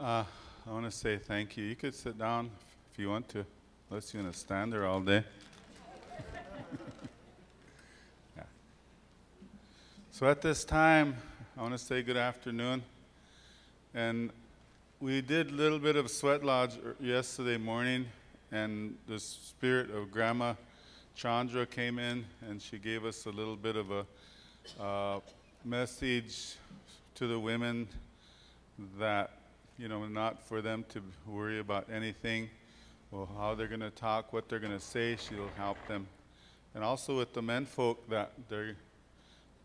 I want to say thank you. You could sit down if you want to, unless you're going to stand there all day. Yeah. So at this time, I want to say good afternoon. And we did a little bit of sweat lodge yesterday morning, and the spirit of Grandma Chandra came in, and she gave us a little bit of a message to the women that, you know, not for them to worry about anything, or how they're going to talk, what they're going to say. She'll help them. And also with the men folk, that they're,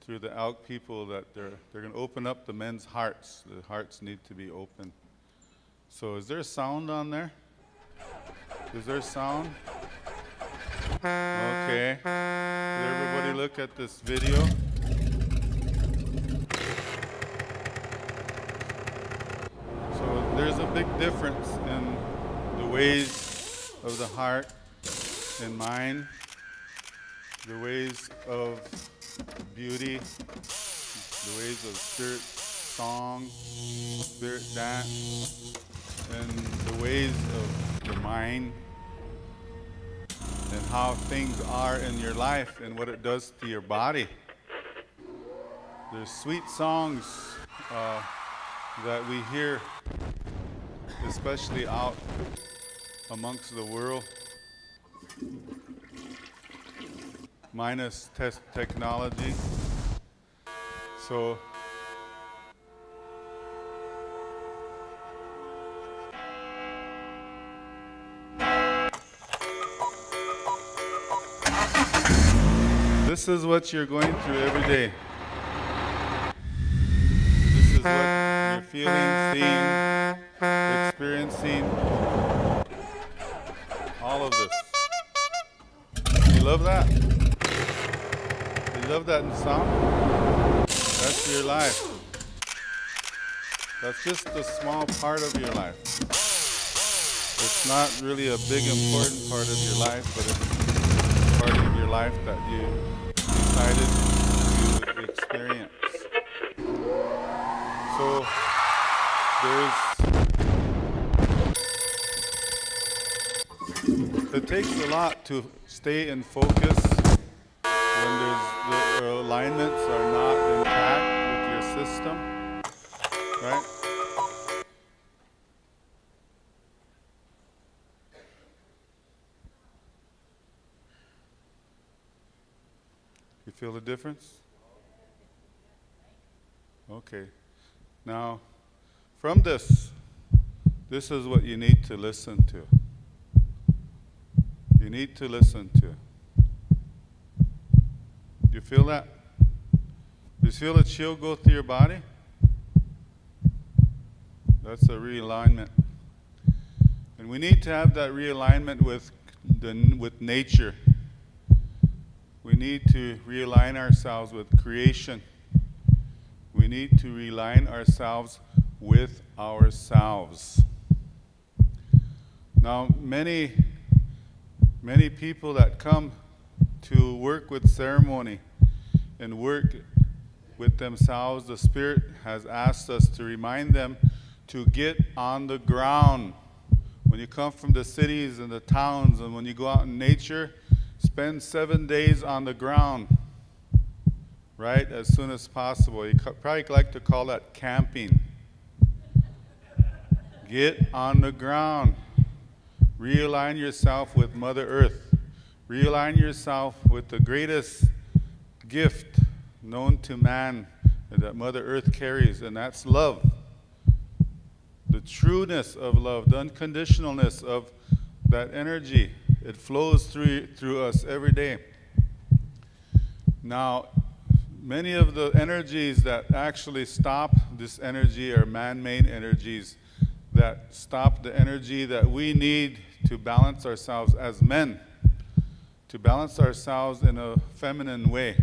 through the Elk people, that they're going to open up the men's hearts. The hearts need to be open. So is there sound on there? Is there sound? Okay. Did everybody look at this video? So there's a big difference in the ways of the heart and mind, the ways of beauty, the ways of spirit song, spirit dance, and the ways of the mind, and how things are in your life and what it does to your body. There's sweet songs that we hear, especially out amongst the world, minus technology. So this is what you're going through every day. This is what you're feeling, seeing, experiencing. All of this. You love that? You love that in sound? That's your life. That's just a small part of your life. It's not really a big, important part of your life, but it's part of your life that you decided to experience. So it takes a lot to stay in focus when the alignments are not intact with your system, right? You feel the difference? Okay. Now, from this is what you need to listen to. You need to listen to. Do you feel that? Do you feel the chill go through your body? That's a realignment. And we need to have that realignment with nature. We need to realign ourselves with creation. We need to realign ourselves with ourselves. Now, many people that come to work with ceremony and work with themselves, the Spirit has asked us to remind them to get on the ground. When you come from the cities and the towns, and when you go out in nature, spend 7 days on the ground, right, as soon as possible. You probably like to call that camping. Get on the ground. Realign yourself with Mother Earth. Realign yourself with the greatest gift known to man that Mother Earth carries, and that's love. The trueness of love, the unconditionalness of that energy. It flows through us every day. Now, many of the energies that actually stop this energy are man-made energies that stop the energy that we need to balance ourselves as men, to balance ourselves in a feminine way.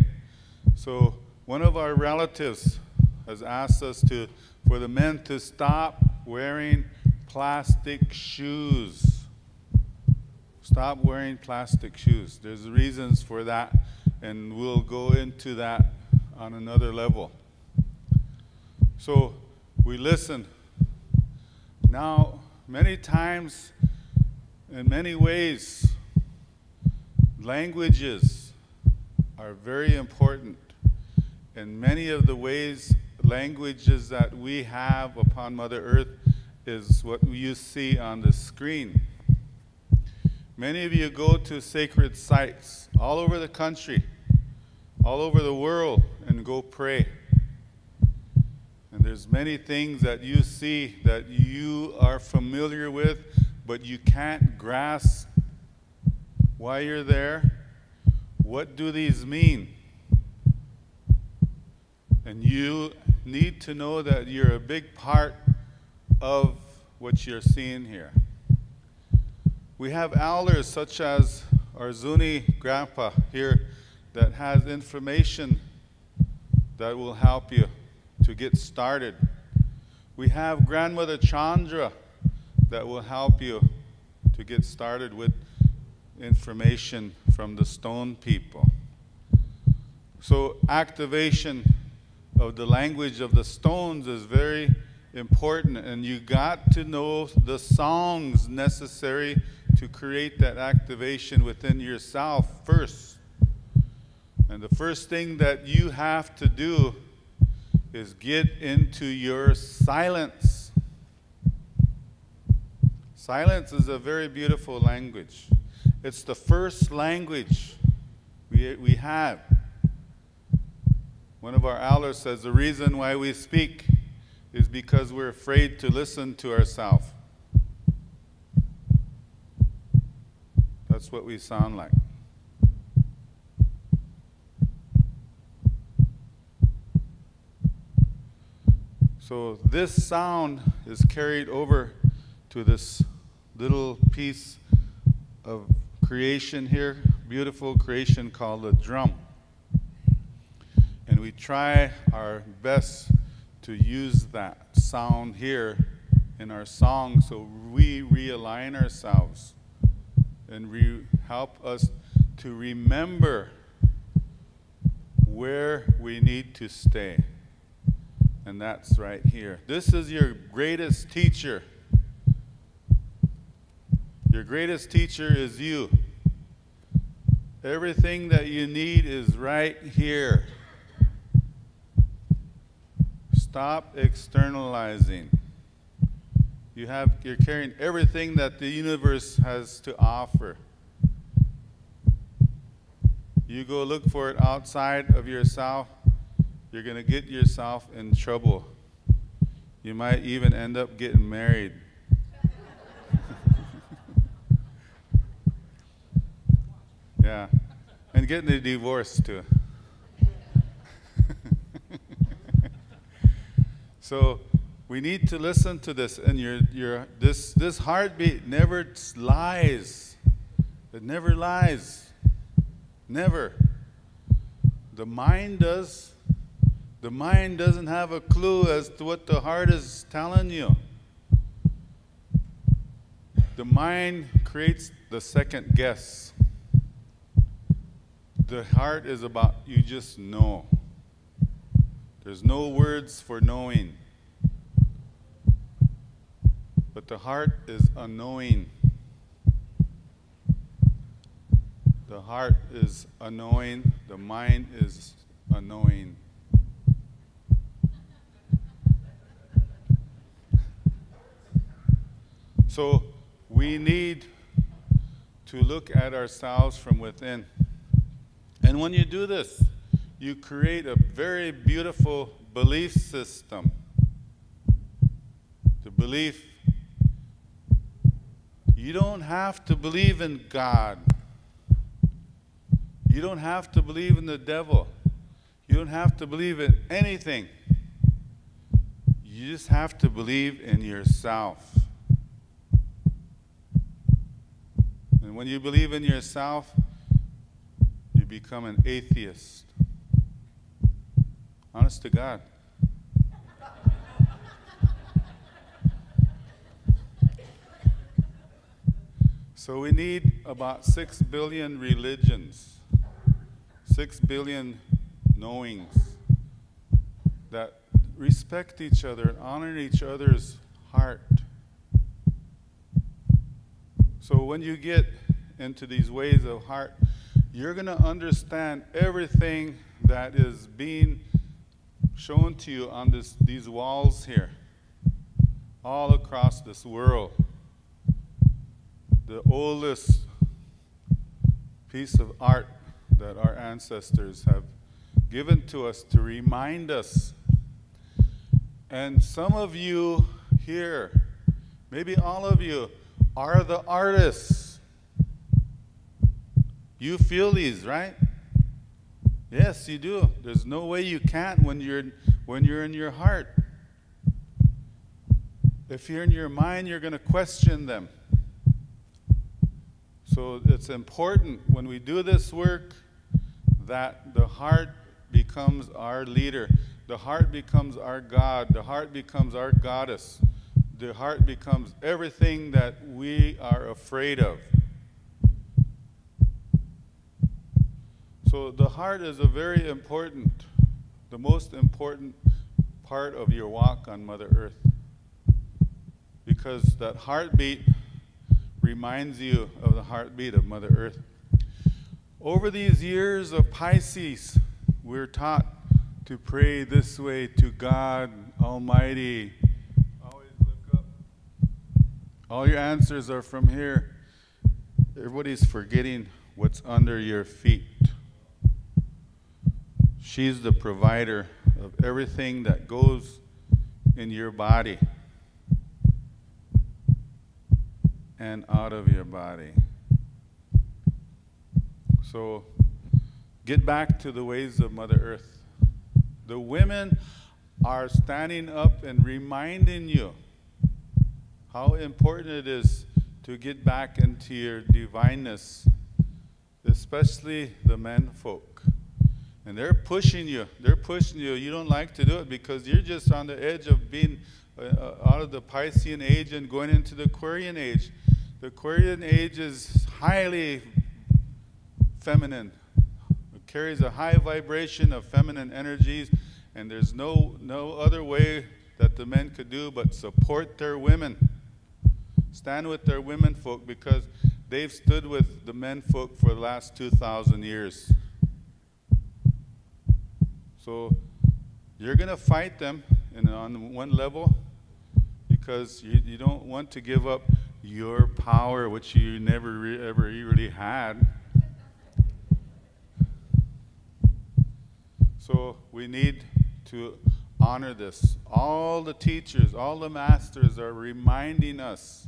So one of our relatives has asked us for the men to stop wearing plastic shoes. Stop wearing plastic shoes. There's reasons for that, and we'll go into that on another level. So we listen. Now, many times, in many ways, languages are very important. And many of the ways, languages that we have upon Mother Earth is what you see on the screen. Many of you go to sacred sites all over the country, all over the world, and go pray. And there's many things that you see that you are familiar with, but you can't grasp why you're there. What do these mean? And you need to know that you're a big part of what you're seeing here. We have elders such as our Zuni grandpa here that has information that will help you to get started. We have Grandmother Chandra that will help you to get started with information from the stone people. So activation of the language of the stones is very important, and you got to know the songs necessary to create that activation within yourself first. And the first thing that you have to do is get into your silence. Silence is a very beautiful language. It's the first language we have. One of our elders says the reason why we speak is because we're afraid to listen to ourselves. That's what we sound like. So this sound is carried over to this little piece of creation here, beautiful creation called a drum. And we try our best to use that sound here in our song so we realign ourselves and help us to remember where we need to stay. And that's right here. This is your greatest teacher. Your greatest teacher is you. Everything that you need is right here. Stop externalizing. You're carrying everything that the universe has to offer. You go look for it outside of yourself, you're going to get yourself in trouble. You might even end up getting married. Yeah, and getting a divorce too. So we need to listen to this, and this heartbeat never lies. It never lies. Never. The mind does. The mind doesn't have a clue as to what the heart is telling you. The mind creates the second guess. The heart is about you just know. There's no words for knowing. But the heart is unknowing. The heart is unknowing. The mind is unknowing. So we need to look at ourselves from within. And when you do this, you create a very beautiful belief system. The belief, you don't have to believe in God. You don't have to believe in the devil. You don't have to believe in anything. You just have to believe in yourself. And when you believe in yourself, you become an atheist. Honest to God. So we need about 6 billion religions, 6 billion knowings that respect each other and honor each other's heart So when you get into these ways of heart, you're going to understand everything that is being shown to you on these walls here, all across this world. The oldest piece of art that our ancestors have given to us to remind us. And some of you here, maybe all of you, are the artists. You feel these, right? Yes, you do. There's no way you can't when you're in your heart. If you're in your mind, you're going to question them. So it's important when we do this work that the heart becomes our leader. The heart becomes our God. The heart becomes our goddess. The heart becomes everything that we are afraid of. So the heart is a very important, the most important part of your walk on Mother Earth. Because that heartbeat reminds you of the heartbeat of Mother Earth. Over these years of Pisces, we're taught to pray this way to God Almighty. Always look up. All your answers are from here. Everybody's forgetting what's under your feet. She's the provider of everything that goes in your body and out of your body. So get back to the ways of Mother Earth. The women are standing up and reminding you how important it is to get back into your divineness, especially the men folk. And they're pushing you. They're pushing you. You don't like to do it because you're just on the edge of being out of the Piscean age and going into the Aquarian age. The Aquarian age is highly feminine. It carries a high vibration of feminine energies, and there's no other way that the men could do but support their women. Stand with their women folk because they've stood with the men folk for the last 2,000 years. So you're going to fight them on one level because you don't want to give up your power, which you never ever really had. So we need to honor this. All the teachers, all the masters are reminding us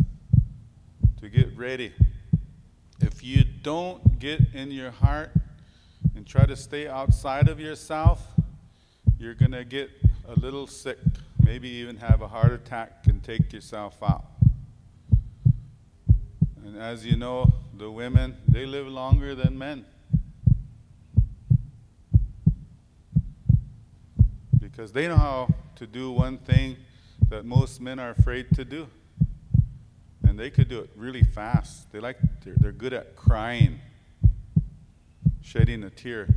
to get ready. If you don't get in your heart and try to stay outside of yourself, you're going to get a little sick, maybe even have a heart attack and take yourself out. And as you know, the women, they live longer than men. Because they know how to do one thing that most men are afraid to do. And they could do it really fast. They're good at crying, shedding a tear.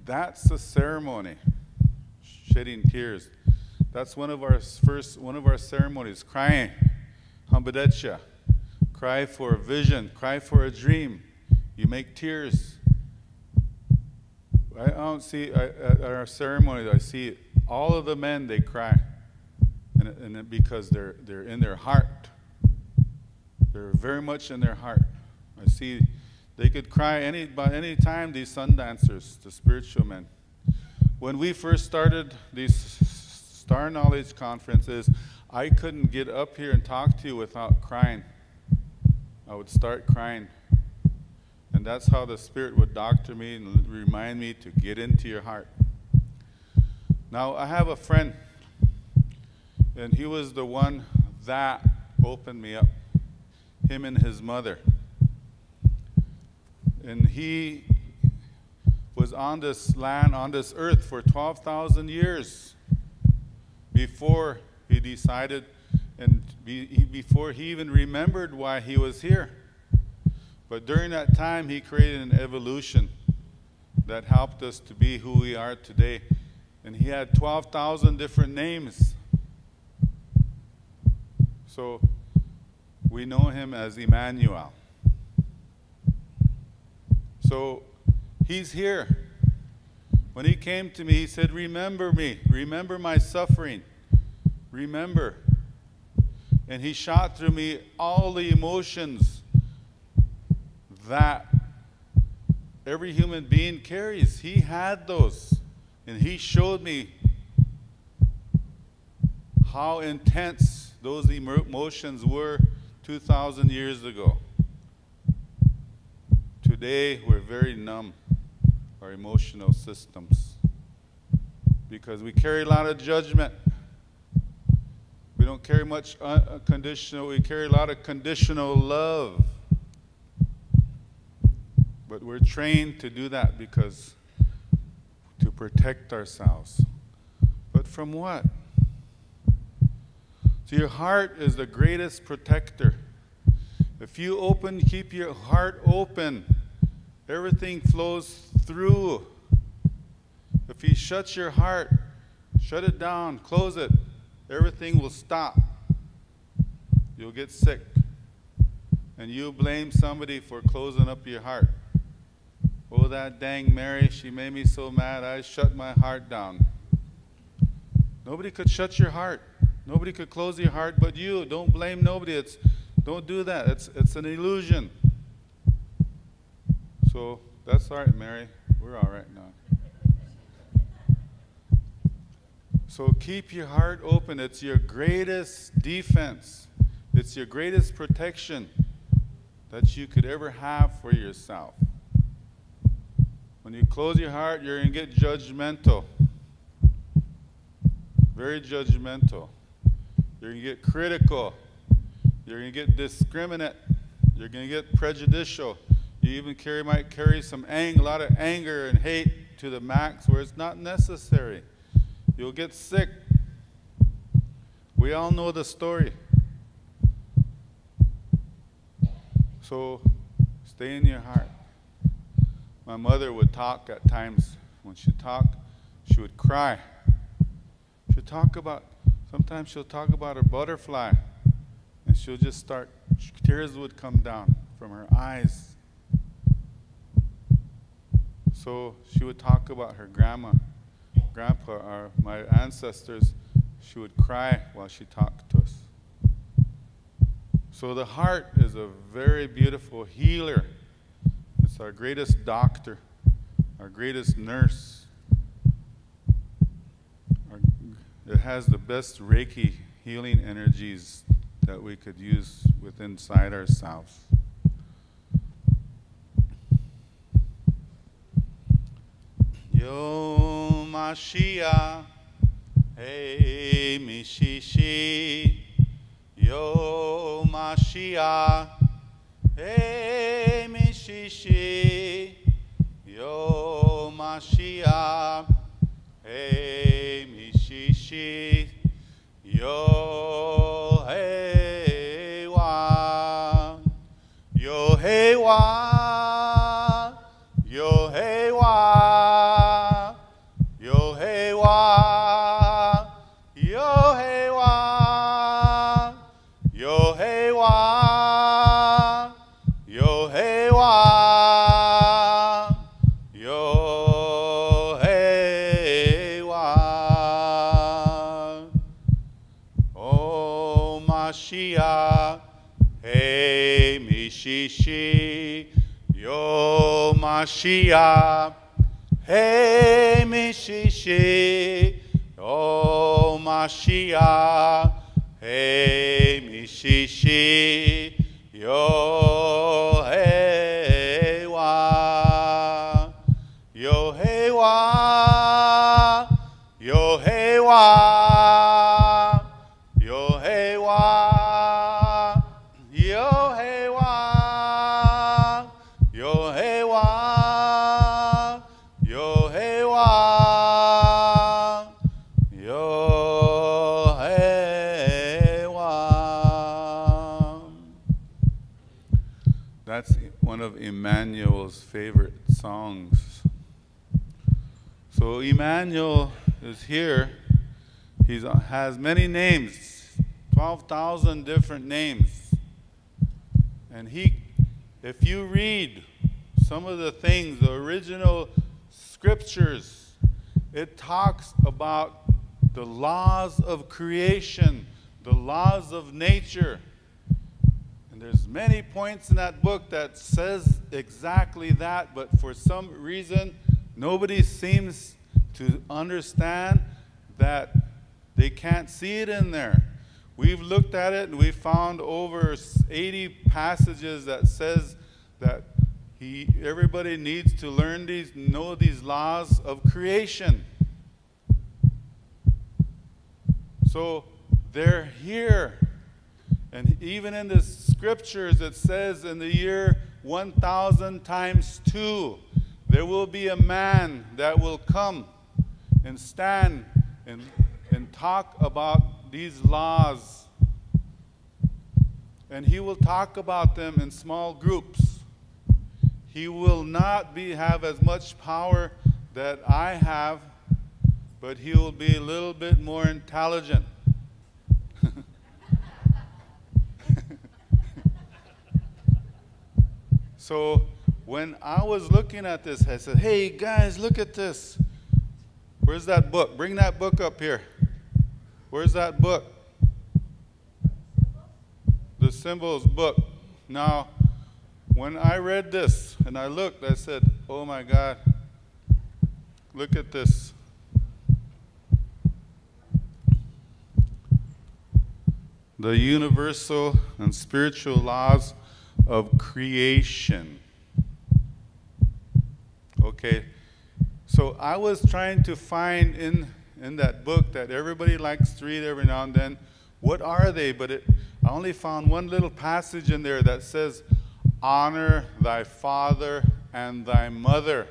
That's a ceremony. Shedding tears. That's one of our ceremonies. Crying, Hambadetcha. Cry for a vision. Cry for a dream. You make tears. I don't see at our ceremonies. I see all of the men. They cry, and because they're in their heart. They're very much in their heart. I see they could cry any time. These sun dancers, the spiritual men. When we first started these Star Knowledge conferences, I couldn't get up here and talk to you without crying. I would start crying. And that's how the Spirit would doctor me and remind me to get into your heart. Now, I have a friend, and he was the one that opened me up, him and his mother. And he was on this land, on this earth for 12,000 years before he decided and before he even remembered why he was here. But during that time, he created an evolution that helped us to be who we are today. And he had 12,000 different names. So we know him as Emmanuel. So he's here. When he came to me, he said, remember me. Remember my suffering. Remember. And he shot through me all the emotions that every human being carries. He had those. And he showed me how intense those emotions were 2,000 years ago. Today, we're very numb, our emotional systems, because we carry a lot of judgment. We don't carry much unconditional, we carry a lot of conditional love. But we're trained to do that because to protect ourselves. But from what? So your heart is the greatest protector. If you keep your heart open, everything flows through. If you shut your heart, shut it down, close it, everything will stop. You'll get sick. And you blame somebody for closing up your heart. Oh, that dang Mary, she made me so mad, I shut my heart down. Nobody could shut your heart. Nobody could close your heart but you. Don't blame nobody. Don't do that. It's an illusion. So that's all right, Mary. We're all right now. So keep your heart open. It's your greatest defense. It's your greatest protection that you could ever have for yourself. When you close your heart, you're going to get judgmental. Very judgmental. You're going to get critical. You're going to get discriminate. You're going to get prejudicial. You even might carry a lot of anger and hate to the max where it's not necessary. You'll get sick. We all know the story. So stay in your heart. My mother would talk at times. When she talked, she would cry. Sometimes she'll talk about a butterfly, and she'll just start, tears would come down from her eyes. So she would talk about her grandma, grandpa, or my ancestors. She would cry while she talked to us. So the heart is a very beautiful healer. It's our greatest doctor, our greatest nurse. It has the best Reiki healing energies that we could use inside ourselves. Yo Mashiach, hey Mishishi. Yo Mashiach, hey Mishishi. Yo Mashiach, hey Mishishi. Yo hey wa. Yo hey wa. Yo hey wa. Yo hey wa. Yo hey wa. Yo hey wa. Yo hey wa. Yo hey wa. Oh Mashiach, hey Mishishi. Yo Mashiach, hey Mishishi. Yo Mashiach, hey Mishishi. Yo hey wa. Yo hey wa. Yo hey wa. Yo hey wa. Yo hey wa. Yo hey wa. Yo hey wa. Yo hey wa. That's one of Emmanuel's favorite songs. So Emmanuel is here. He has many names, 12,000 different names. And if you read some of the things, the original scriptures, it talks about the laws of creation, the laws of nature. And there's many points in that book that says exactly that, but for some reason, nobody seems to understand that they can't see it in there. We've looked at it and we found over 80 passages that says that everybody needs to know these laws of creation. So they're here. And even in the scriptures it says in the year 1000 times 2, there will be a man that will come and stand and talk about these laws. And he will talk about them in small groups. He will not have as much power that I have, but he will be a little bit more intelligent. So when I was looking at this, I said, hey guys, look at this. Where's that book? Bring that book up here. Where's that book? The Symbols book. Now, when I read this and I looked, I said, oh my God, look at this. The universal and spiritual laws of creation. Okay, so I was trying to find in that book that everybody likes to read every now and then, what are they? But I only found one little passage in there that says, honor thy father and thy mother.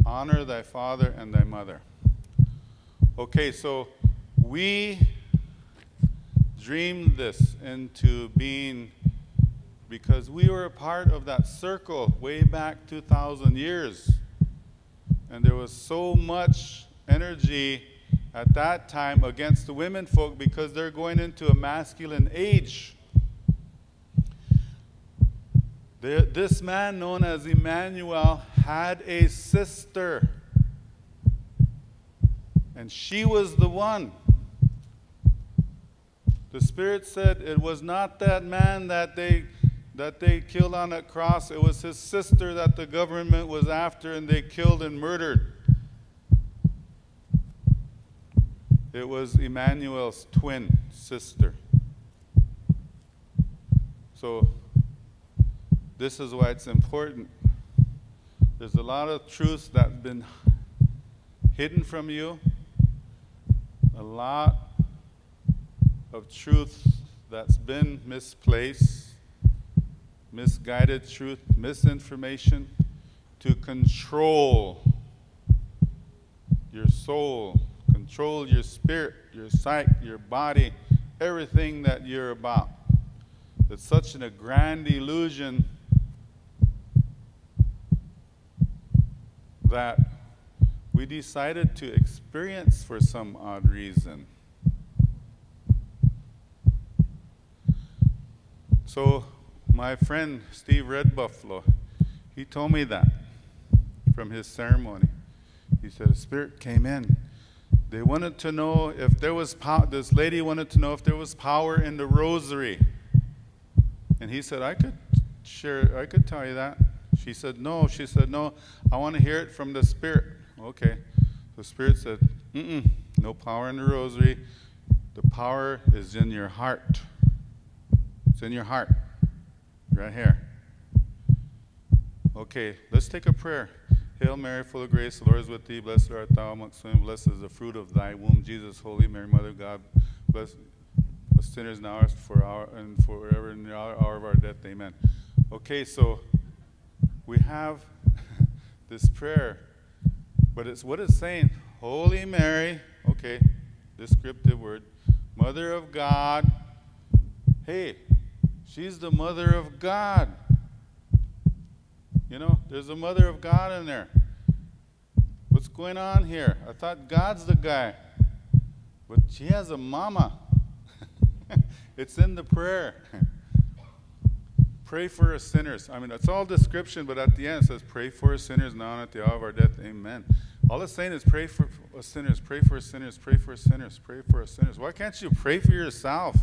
Honor thy father and thy mother. Okay, so we dreamed this into being because we were a part of that circle way back 2,000 years. And there was so much energy at that time against the women folk because they're going into a masculine age. This man known as Emmanuel had a sister, and she was the one. The Spirit said it was not that man that they killed on that cross. It was his sister that the government was after and they killed and murdered. It was Emmanuel's twin sister. So this is why it's important. There's a lot of truths that's been hidden from you. A lot of truth that's been misplaced, misguided truth, misinformation, to control your soul, control your spirit, your psyche, your body, everything that you're about. It's such a grand illusion that we decided to experience for some odd reason. So my friend Steve Red Buffalo, he told me that from his ceremony. He said a spirit came in. They wanted to know if there was power. This lady wanted to know if there was power in the rosary. And he said, I could tell you that. She said, no. She said, no, I want to hear it from the Spirit. Okay. The Spirit said, no power in the rosary. The power is in your heart. It's in your heart. Right here. Okay, let's take a prayer. Hail Mary, full of grace, the Lord is with thee. Blessed art thou amongst women. Blessed is the fruit of thy womb, Jesus. Holy Mary, Mother of God. Blessed us sinners now and forever in the hour of our death. Amen. Okay, so we have this prayer, but it's what it's saying. Holy Mary, okay, descriptive word, Mother of God. Hey, she's the Mother of God. You know, there's a Mother of God in there. What's going on here? I thought God's the guy, but she has a mama. It's in the prayer. Pray for us sinners. I mean, it's all description, but at the end it says, pray for us sinners now and at the hour of our death. Amen. All it's saying is pray for us sinners, pray for us sinners, pray for us sinners, pray for us sinners. Why can't you pray for yourself?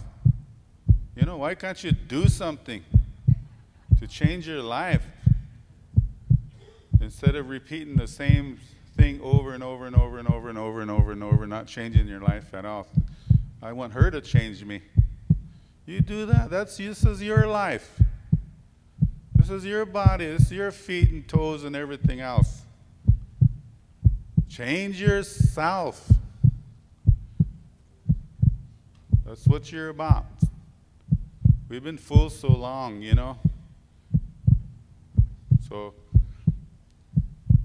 You know, why can't you do something to change your life instead of repeating the same thing over and over and over and over and over and over and over, not changing your life at all? I want her to change me. You do that. This is your life. This is your body. This is your feet and toes and everything else. Change yourself. That's what you're about. We've been fooled so long, you know. So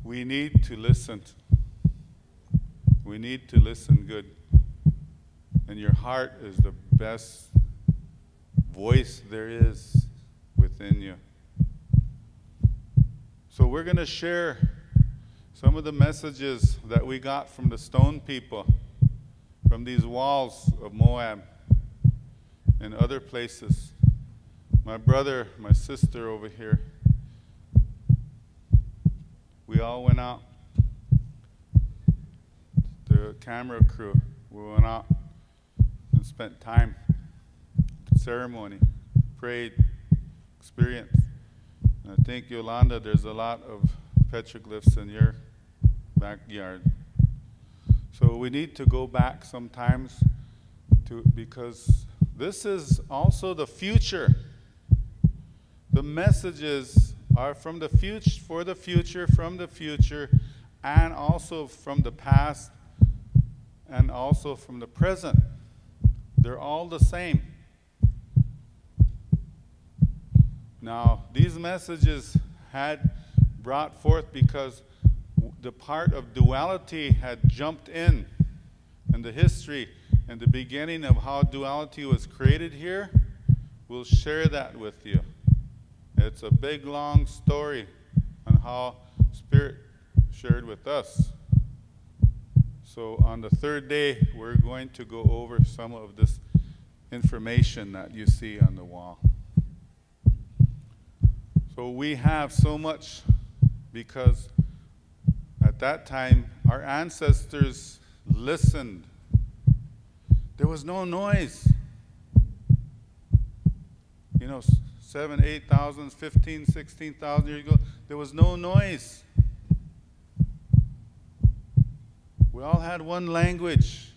we need to listen. We need to listen good. And your heart is the best voice there is within you. So we're going to share some of the messages that we got from the stone people, from these walls of Moab and other places. My brother, my sister over here, we all went out. The camera crew, we went out and spent time, ceremony, prayed, experienced. And I think, Yolanda, there's a lot of petroglyphs in your backyard. So we need to go back sometimes because this is also the future. The messages are from the future, for the future, from the future, and also from the past, and also from the present. They're all the same. Now, these messages had brought forth because the part of duality had jumped in the history and the beginning of how duality was created here. We'll share that with you. It's a big, long story on how Spirit shared with us. So on the third day, we're going to go over some of this information that you see on the wall. So we have so much because at that time, our ancestors listened. There was no noise. You know, 7,000, 8,000, 15,000, 16,000 years ago, there was no noise. We all had one language.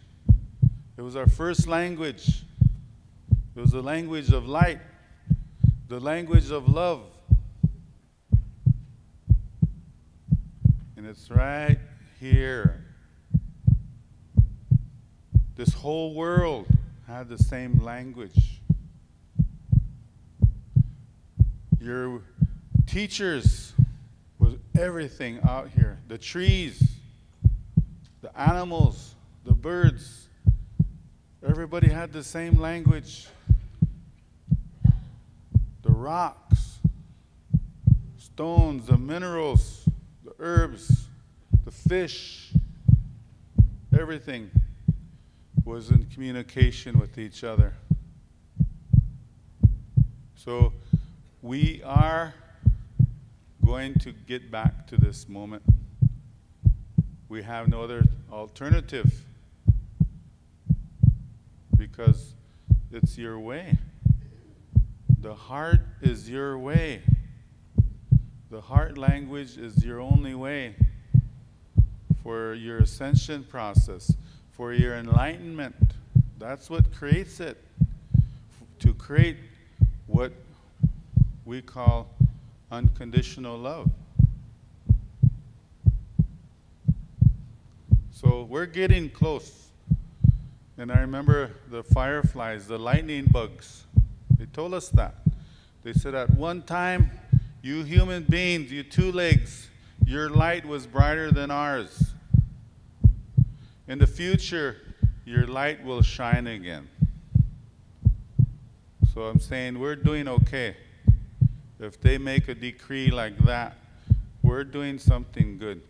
It was our first language. It was the language of light, the language of love. And it's right here. This whole world had the same language. Your teachers was everything out here. The trees, the animals, the birds. Everybody had the same language. The rocks, stones, the minerals, the herbs, the fish, everything was in communication with each other. So we are going to get back to this moment. We have no other alternative because it's your way. The heart is your way. The heart language is your only way for your ascension process, for your enlightenment. That's what creates it. To create what we call unconditional love. So we're getting close. And I remember the fireflies, the lightning bugs. They told us that. They said at one time, you human beings, you two legs, your light was brighter than ours. In the future, your light will shine again. So I'm saying we're doing okay. If they make a decree like that, we're doing something good.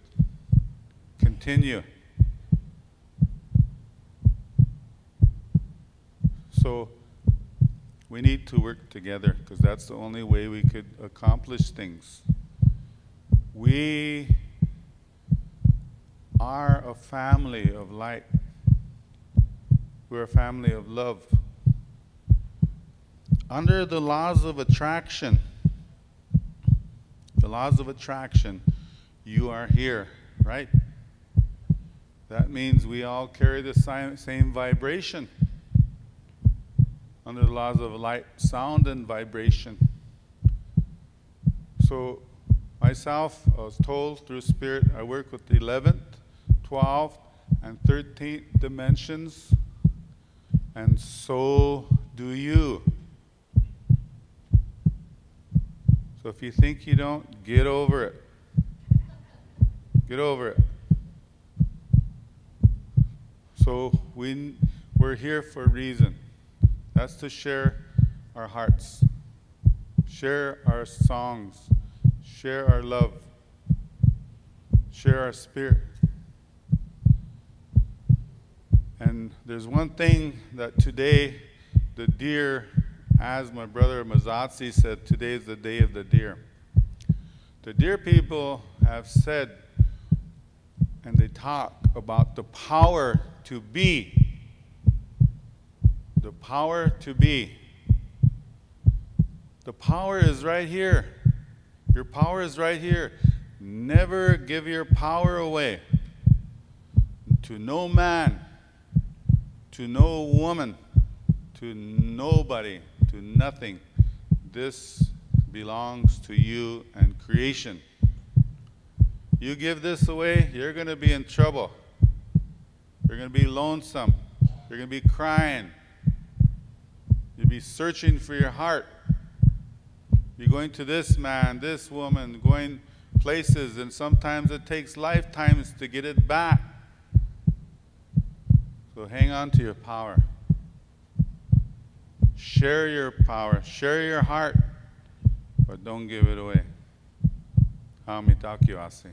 Continue. So we need to work together because that's the only way we could accomplish things. We are a family of light. We're a family of love. Under the laws of attraction, you are here, right? That means we all carry the same vibration. Under the laws of light, sound, and vibration. So myself, I was told through Spirit, I work with the 11th, 12th, and 13th dimensions, and so do you. So if you think you don't, get over it. Get over it. So we're here for a reason. That's to share our hearts, share our songs, share our love, share our spirit. And there's one thing that today, the deer, as my brother Mazatsi said, today is the day of the deer. The deer people have said, and they talk about the power to be. The power to be. The power is right here. Your power is right here. Never give your power away to no man, to no woman, to nobody, to nothing. This belongs to you and creation. You give this away, you're going to be in trouble. You're going to be lonesome. You're going to be crying. You'll be searching for your heart. You're going to this man, this woman, going places, and sometimes it takes lifetimes to get it back. So hang on to your power. Share your power. Share your heart, but don't give it away. Hamitakiwasi.